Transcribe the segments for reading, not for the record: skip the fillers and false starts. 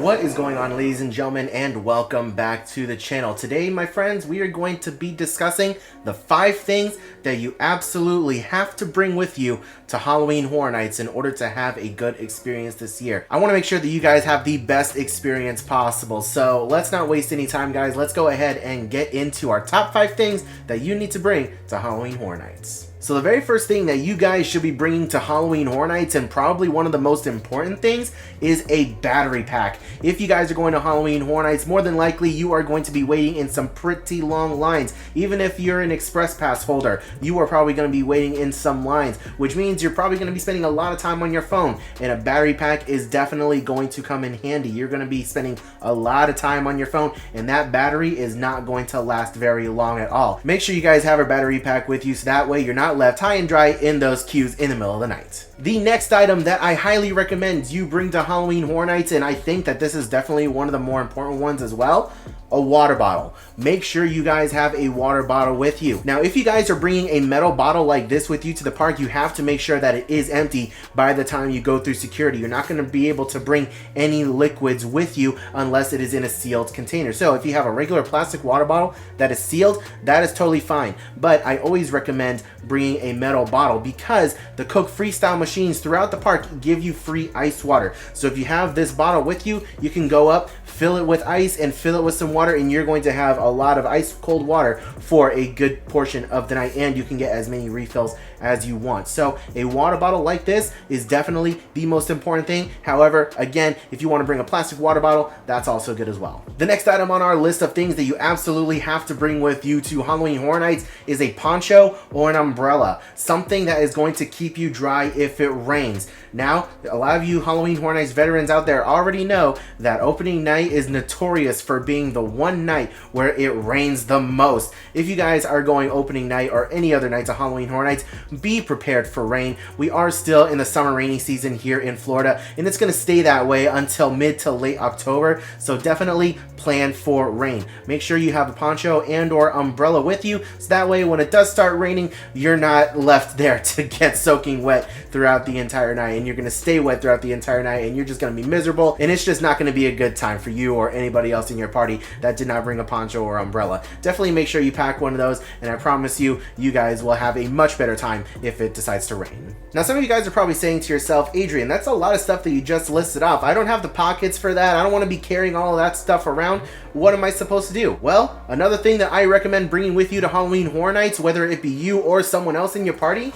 What is going on, ladies and gentlemen, and welcome back to the channel. Today, my friends, we are going to be discussing the 5 things that you absolutely have to bring with you to Halloween Horror Nights in order to have a good experience this year. I want to make sure that you guys have the best experience possible, so let's not waste any time, guys. Let's go ahead and get into our top 5 things that you need to bring to Halloween Horror Nights. So the very first thing that you guys should be bringing to Halloween Horror Nights, and probably one of the most important things, is a battery pack. If you guys are going to Halloween Horror Nights, more than likely you are going to be waiting in some pretty long lines. Even if you're an Express Pass holder, you are probably going to be waiting in some lines, which means you're probably going to be spending a lot of time on your phone, and a battery pack is definitely going to come in handy. You're going to be spending a lot of time on your phone, and that battery is not going to last very long at all. Make sure you guys have a battery pack with you, so that way you're not left high and dry in those queues in the middle of the night. The next item that I highly recommend you bring to Halloween Horror Nights, and I think that this is definitely one of the more important ones as well, a water bottle. Make sure you guys have a water bottle with you. Now, if you guys are bringing a metal bottle like this with you to the park, you have to make sure that it is empty by the time you go through security. You're not going to be able to bring any liquids with you unless it is in a sealed container. So if you have a regular plastic water bottle that is sealed, that is totally fine. But I always recommend bringing a metal bottle because the Coke Freestyle machines throughout the park give you free ice water. So if you have this bottle with you, you can go up, fill it with ice, and fill it with some water, and you're going to have a lot of ice cold water for a good portion of the night, and you can get as many refills as you want. So a water bottle like this is definitely the most important thing. However, again, if you want to bring a plastic water bottle, that's also good as well. The next item on our list of things that you absolutely have to bring with you to Halloween Horror Nights is a poncho or an umbrella, something that is going to keep you dry if it rains. Now, a lot of you Halloween Horror Nights veterans out there already know that opening night is notorious for being the one night where it rains the most. If you guys are going opening night or any other nights of Halloween Horror Nights, be prepared for rain. We are still in the summer rainy season here in Florida, and it's going to stay that way until mid to late October, so definitely plan for rain. Make sure you have a poncho and or umbrella with you, so that way when it does start raining, you're not left there to get soaking wet throughout the entire night, and you're going to stay wet throughout the entire night, and you're just going to be miserable, and it's just not going to be a good time for you or anybody else in your party that did not bring a poncho or umbrella. Definitely make sure you pack one of those, and I promise you, you guys will have a much better time if it decides to rain. Now, some of you guys are probably saying to yourself, Adrian, that's a lot of stuff that you just listed off. I don't have the pockets for that. I don't want to be carrying all of that stuff around. What am I supposed to do? Well, another thing that I recommend bringing with you to Halloween Horror Nights, whether it be you or someone else in your party,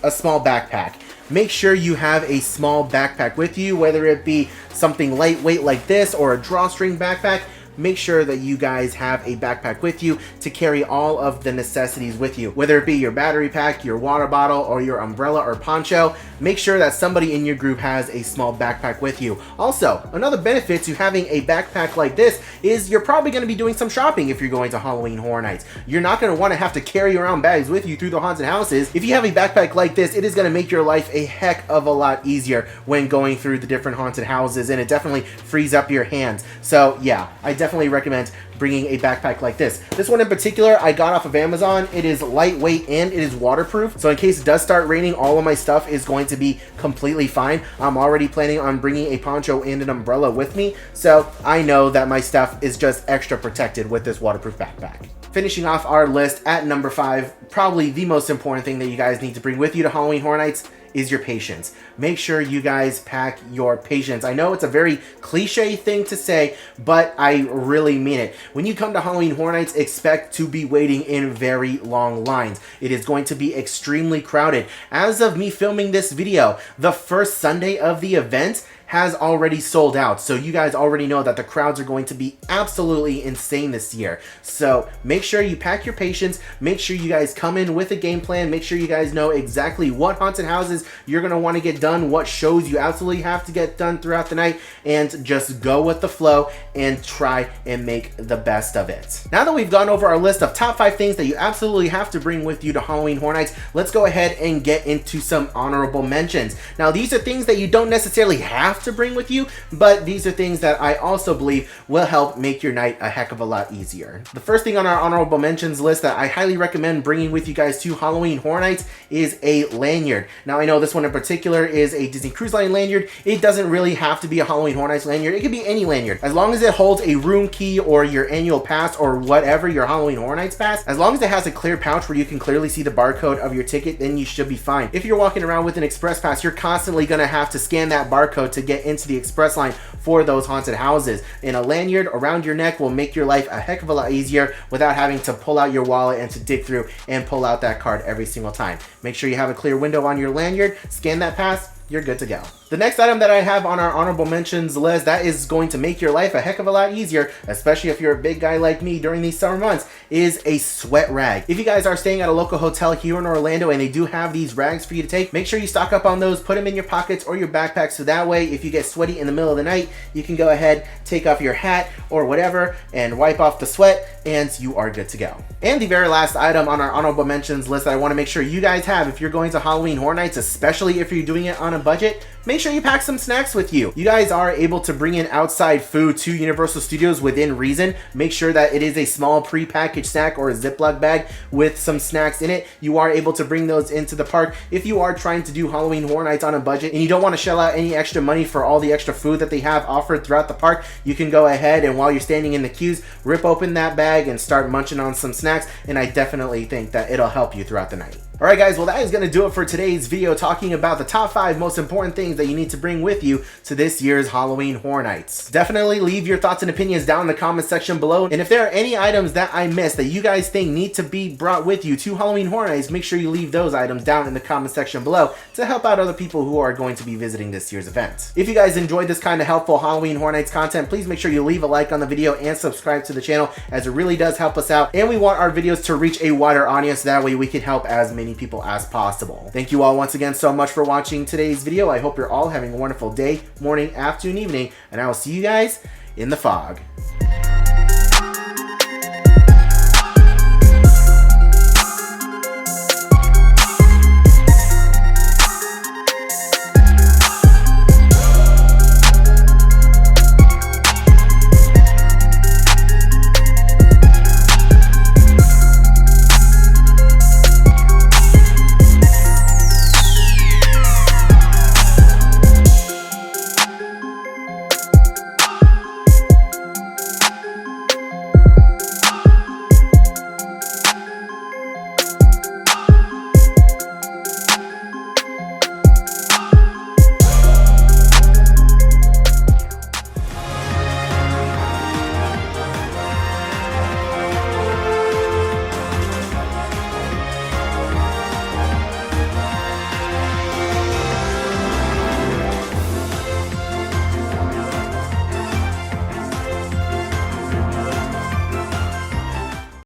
a small backpack. Make sure you have a small backpack with you, whether it be something lightweight like this or a drawstring backpack. Make sure that you guys have a backpack with you to carry all of the necessities with you, whether it be your battery pack, your water bottle, or your umbrella or poncho. Make sure that somebody in your group has a small backpack with you. Also, another benefit to having a backpack like this is you're probably going to be doing some shopping if you're going to Halloween Horror Nights. You're not going to want to have to carry around bags with you through the haunted houses. If you have a backpack like this, it is going to make your life a heck of a lot easier when going through the different haunted houses, and it definitely frees up your hands. So yeah, I definitely recommend bringing a backpack like this. This one in particular, I got off of Amazon. It is lightweight and it is waterproof. So in case it does start raining, all of my stuff is going to be completely fine. I'm already planning on bringing a poncho and an umbrella with me. So I know that my stuff is just extra protected with this waterproof backpack. Finishing off our list at number 5, probably the most important thing that you guys need to bring with you to Halloween Horror Nights is your patience. Make sure you guys pack your patience. I know it's a very cliche thing to say, but I really mean it. When you come to Halloween Horror Nights, expect to be waiting in very long lines. It is going to be extremely crowded. As of me filming this video, the first Sunday of the event has already sold out. So you guys already know that the crowds are going to be absolutely insane this year. So make sure you pack your patience. Make sure you guys come in with a game plan. Make sure you guys know exactly what haunted houses you're going to want to get done, what shows you absolutely have to get done throughout the night, and just go with the flow and try and make the best of it. Now that we've gone over our list of top 5 things that you absolutely have to bring with you to Halloween Horror Nights, let's go ahead and get into some honorable mentions. Now, these are things that you don't necessarily have have to bring with you, but these are things that I also believe will help make your night a heck of a lot easier. The first thing on our honorable mentions list that I highly recommend bringing with you guys to Halloween Horror Nights is a lanyard. Now, I know this one in particular is a Disney Cruise Line lanyard. It doesn't really have to be a Halloween Horror Nights lanyard. It could be any lanyard. As long as it holds a room key or your annual pass or whatever, your Halloween Horror Nights pass, as long as it has a clear pouch where you can clearly see the barcode of your ticket, then you should be fine. If you're walking around with an express pass, you're constantly going to have to scan that barcode to get into the express line for those haunted houses. And a lanyard around your neck will make your life a heck of a lot easier without having to pull out your wallet and to dig through and pull out that card every single time. Make sure you have a clear window on your lanyard, scan that pass, you're good to go. The next item that I have on our honorable mentions list that is going to make your life a heck of a lot easier, especially if you're a big guy like me during these summer months, is a sweat rag. If you guys are staying at a local hotel here in Orlando and they do have these rags for you to take, make sure you stock up on those, put them in your pockets or your backpack, so that way if you get sweaty in the middle of the night, you can go ahead, take off your hat or whatever and wipe off the sweat and you are good to go. And the very last item on our honorable mentions list that I want to make sure you guys have if you're going to Halloween Horror Nights, especially if you're doing it on a budget, make sure you pack some snacks with you. You guys are able to bring in outside food to Universal Studios within reason. Make sure that it is a small pre-packaged snack or a Ziploc bag with some snacks in it. You are able to bring those into the park. If you are trying to do Halloween Horror Nights on a budget and you don't want to shell out any extra money for all the extra food that they have offered throughout the park, you can go ahead and while you're standing in the queues, rip open that bag and start munching on some snacks, and I definitely think that it'll help you throughout the night. Alright guys, well that is going to do it for today's video talking about the top 5 most important things that you need to bring with you to this year's Halloween Horror Nights. Definitely leave your thoughts and opinions down in the comment section below, and if there are any items that I missed that you guys think need to be brought with you to Halloween Horror Nights, make sure you leave those items down in the comment section below to help out other people who are going to be visiting this year's event. If you guys enjoyed this kind of helpful Halloween Horror Nights content, please make sure you leave a like on the video and subscribe to the channel, as it really does help us out, and we want our videos to reach a wider audience, that way we can help as many people as possible. Thank you all once again so much for watching today's video. I hope you're all having a wonderful day, morning, afternoon, evening, and I will see you guys in the fog.